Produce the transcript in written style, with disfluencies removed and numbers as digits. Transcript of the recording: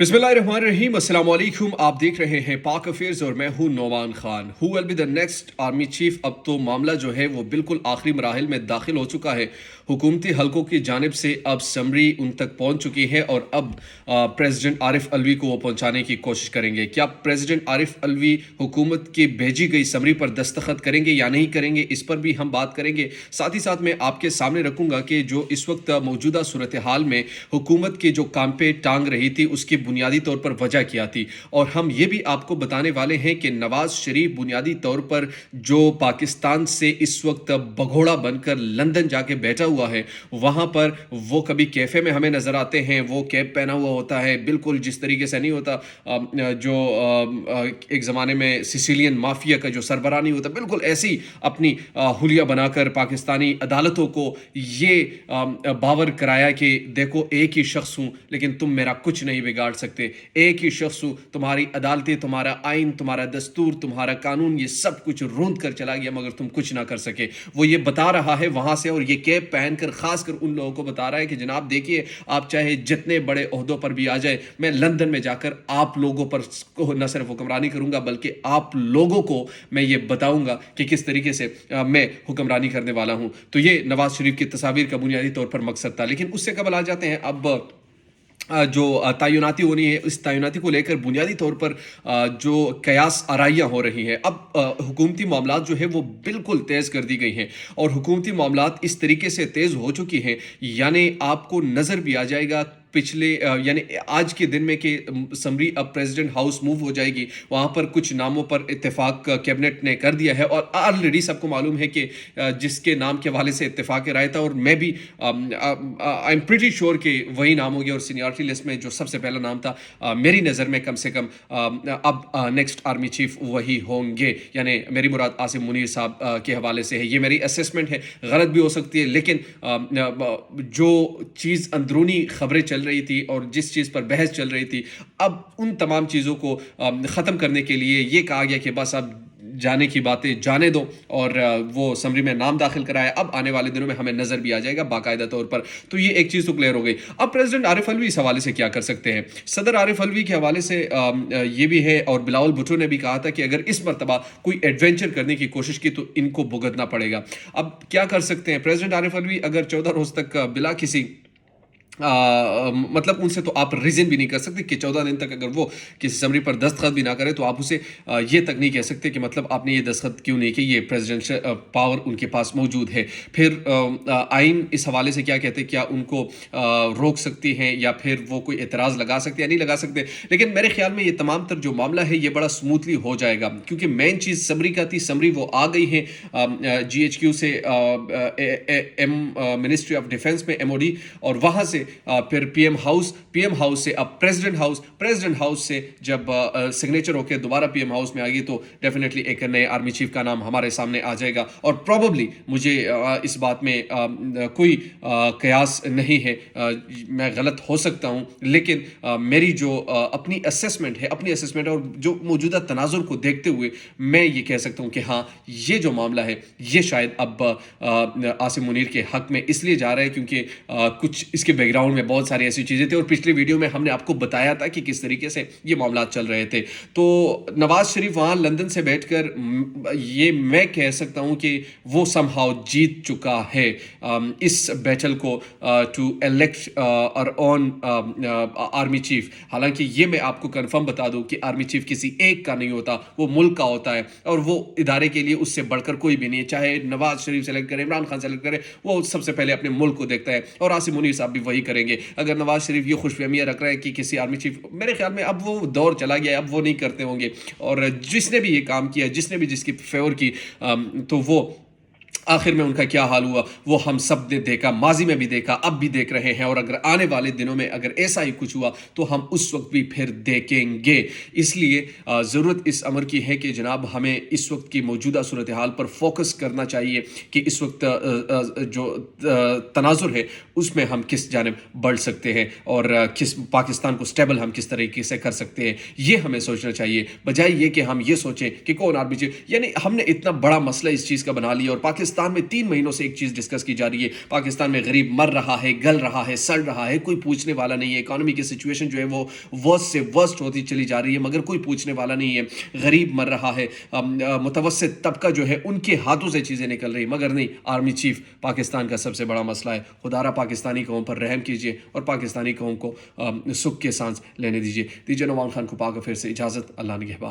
बिस्मिल्लाहिर्रहमानिर्रहीम, अस्सलाम वालेकुम। आप देख रहे हैं पाक अफेयर्स और मैं हूं Noman Khan. Who will be the next army chief. अब तो मामला जो है वो बिल्कुल आखिरी मराहिल में दाखिल हो चुका है। हुकूमती हलकों की जानिब से अब समरी उन तक पहुंच चुकी है और अब प्रेसिडेंट आरिफ अलवी को वो पहुंचाने की कोशिश करेंगे। क्या प्रेसिडेंट आरिफ अलवी हुकूमत की भेजी गई समरी पर दस्तखत करेंगे या नहीं करेंगे, इस पर भी हम बात करेंगे। साथ ही साथ मैं आपके सामने रखूंगा कि जो इस वक्त मौजूदा सूरत हाल में हुकूमत के जो काम पे टांग रही थी उसकी बुनियादी तौर पर वजह क्या थी। और हम ये भी आपको बताने वाले हैं कि नवाज शरीफ बुनियादी तौर पर जो पाकिस्तान से इस वक्त भगोड़ा बनकर लंदन जाके बैठा हुआ है, वहां पर वो कभी कैफे में हमें नजर आते हैं, वो कैप पहना हुआ होता है, बिल्कुल जिस तरीके से नहीं होता जो एक ज़माने में सिसिलियन माफिया का जो सरबराह नहीं होता, बिल्कुल ऐसी अपनी हुलिया बनाकर पाकिस्तानी अदालतों को ये बावर कराया कि देखो एक ही शख्स हूं लेकिन तुम मेरा कुछ नहीं बिगाड़ सकते, एक ही शख्स हूं, तुम्हारी अदालतें, तुम्हारा आइन, तुम्हारा दस्तूर, तुम्हारा कानून, ये सब कुछ रूंध कर चला गया मगर तुम कुछ ना कर सके। वो ये बता रहा है वहां से, और ये कैप पहनकर खासकर उन लोगों को बता रहा है कि जनाब देखिए, आप चाहे जितने बड़े ओहदों पर भी आ जाए, मैं लंदन में जाकर आप लोगों पर न सिर्फ हुक्मरानी करूंगा बल्कि आप लोगों को मैं ये बताऊंगा कि किस तरीके से मैं हुक्मरानी करने वाला हूं। तो ये नवाज शरीफ की तस्वीर का बुनियादी तौर पर मकसद था। लेकिन उससे कबल आ जाते हैं अब जो तैनाती होनी है, इस तैनाती को लेकर बुनियादी तौर पर जो कयास आराइयाँ हो रही हैं। अब हुकूमती मामलात जो है वो बिल्कुल तेज़ कर दी गई हैं और हुकूमती मामलात इस तरीके से तेज़ हो चुकी हैं, यानी आपको नज़र भी आ जाएगा पिछले यानी आज के दिन में कि समरी अब प्रेसिडेंट हाउस मूव हो जाएगी। वहाँ पर कुछ नामों पर इत्तेफाक कैबिनेट ने कर दिया है और ऑलरेडी सबको मालूम है कि जिसके नाम के हवाले से इत्तेफाक राय था, और मैं भी आई एम प्रीटी श्योर कि वही नाम होगी। और सीनियरिटी लिस्ट में जो सबसे पहला नाम था मेरी नज़र में कम से कम अब नेक्स्ट आर्मी चीफ वही होंगे, यानी मेरी मुराद आसिम मुनीर साहब के हवाले से है। ये मेरी असेसमेंट है, गलत भी हो सकती है, लेकिन जो चीज़ अंदरूनी खबरें चल रही थी और जिस चीज़ पर बहस चल रही थी, अब उन तमाम चीज़ों को ख़त्म करने के लिए ये कहा गया कि बस अब जाने की बातें जाने दो और वो समरी में नाम दाखिल कराया। अब आने वाले दिनों में हमें नज़र भी आ जाएगा बाकायदा तौर पर। तो ये एक चीज़ तो क्लियर हो गई। अब प्रेसिडेंट आरिफ अलवी इस हवाले से क्या कर सकते हैं? सदर आरिफ अलवी के हवाले से ये भी है, और बिलावल भुट्टो ने भी कहा था कि अगर इस मरतबा कोई एडवेंचर करने की कोशिश की तो इनको भुगतना पड़ेगा। अब क्या कर सकते हैं प्रेसिडेंट आरिफ अलवी? अगर 14 रोज़ तक बिला किसी मतलब उनसे तो आप रीजन भी नहीं कर सकते कि 14 दिन तक अगर वो किसी समरी पर दस्तखत भी ना करे तो आप उसे ये तक नहीं कह सकते कि मतलब आपने ये दस्तखत क्यों नहीं की, ये प्रेसिडेंशियल पावर उनके पास मौजूद है। फिर आइन इस हवाले से क्या कहते हैं, क्या उनको रोक सकती हैं या फिर वो कोई एतराज़ लगा सकते हैं या नहीं लगा सकते। लेकिन मेरे ख्याल में ये तमाम तर जो मामला है ये बड़ा स्मूथली हो जाएगा, क्योंकि मेन चीज़ समरी का थी। समरी वो आ गई है GHQ से मिनिस्ट्री ऑफ डिफेंस में MOD, और वहाँ से फिर PM हाउस से अब प्रेसिडेंट हाउस से जब सिग्नेचर होकर दोबारा PM हाउस में आ गई तो डेफिनेटली एक नए आर्मी चीफ का नाम हमारे सामने आ जाएगा। और प्रॉबली मुझे इस बात में कोई कयास नहीं है, मैं गलत हो सकता हूं, लेकिन मेरी जो अपनी असेसमेंट और जो मौजूदा तनाजुर को देखते हुए मैं ये कह सकता हूं कि हाँ, ये जो मामला है ये शायद अब आसिम मुनीर के हक में इसलिए जा रहा है क्योंकि कुछ इसके बैकग्राउंड में बहुत सारी ऐसी चीज़ें थी, और पिछले वीडियो में हमने आपको बताया था कि किस तरीके से ये मामला चल रहे थे। तो नवाज शरीफ वहाँ लंदन से बैठकर ये मैं कह सकता हूँ कि वो समहाउ जीत चुका है इस बैटल को टू इलेक्ट और ऑन आर्मी चीफ। हालांकि ये मैं आपको कंफर्म बता दूं कि आर्मी चीफ किसी एक का नहीं होता, वो मुल्क का होता है, और वो इदारे के लिए उससे बढ़कर कोई भी नहीं है। चाहे नवाज शरीफ सेलेक्ट करे, इमरान खान सेलेक्ट करे, वो सबसे पहले अपने मुल्क को देखता है, और आसिम मुनीर साहब भी वही करेंगे। अगर नवाज शरीफ ये खुशफहमियाँ रख रहे हैं कि किसी आर्मी चीफ, मेरे ख्याल में अब वो दौर चला गया है, अब वो नहीं करते होंगे। और जिसने भी ये काम किया, जिसने भी जिसकी फेवर की, तो वो आखिर में उनका क्या हाल हुआ वो हम सब ने देखा, माजी में भी देखा, अब भी देख रहे हैं, और अगर आने वाले दिनों में अगर ऐसा ही कुछ हुआ तो हम उस वक्त भी फिर देखेंगे। इसलिए ज़रूरत इस अमर की है कि जनाब हमें इस वक्त की मौजूदा सूरत हाल पर फोकस करना चाहिए कि इस वक्त जो तनाजुर है उसमें हम किस जानिब बढ़ सकते हैं और किस पाकिस्तान को स्टेबल हम किस तरीके से कर सकते हैं, ये हमें सोचना चाहिए, बजाय ये कि हम ये सोचें कि कौन आर्मी चीफ। यानी हमने इतना बड़ा मसला इस चीज़ का बना लिया और पाकिस्तान پاکستان میں 3 مہینوں سے ایک چیز ڈسکس کی جا رہی ہے، پاکستان میں غریب مر رہا ہے، گل رہا ہے، سڑ رہا ہے، کوئی پوچھنے والا نہیں ہے، اکانومی کی سچویشن جو ہے وہ ورسٹ سے ورسٹ ہوتی چلی جا رہی ہے، مگر کوئی پوچھنے والا نہیں ہے، غریب مر رہا ہے، متوسط طبقہ جو ہے ان کے ہاتھوں سے چیزیں نکل رہی، مگر نہیں، آرمی چیف پاکستان کا سب سے بڑا مسئلہ ہے، خدا را پاکستانی قوم پر رحم کیجیے اور پاکستانی قوم کو سکھ کے سانس لینے دیجیے۔ نعمان خان کو پاک افیئر سے اجازت، اللہ نگہبان۔